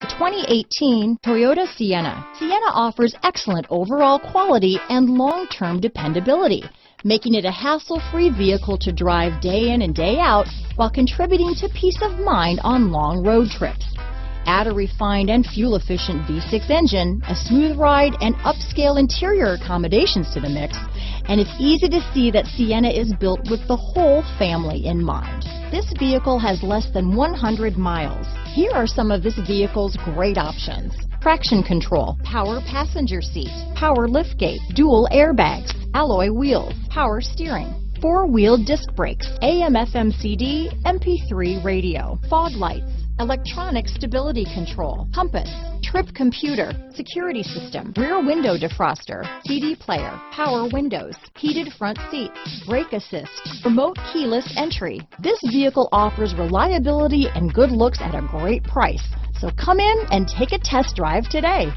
The 2018 Toyota Sienna. Sienna offers excellent overall quality and long-term dependability, making it a hassle-free vehicle to drive day in and day out while contributing to peace of mind on long road trips. Add a refined and fuel-efficient V6 engine, a smooth ride, and upscale interior accommodations to the mix, and it's easy to see that Sienna is built with the whole family in mind. This vehicle has less than 100 miles. Here are some of this vehicle's great options: traction control, power passenger seat, power liftgate, dual airbags, alloy wheels, power steering, four-wheel disc brakes, AM/FM/CD, MP3 radio, fog lights, electronic stability control, compass, trip computer, security system, rear window defroster, CD player, power windows, heated front seats, brake assist, remote keyless entry. This vehicle offers reliability and good looks at a great price. So come in and take a test drive today.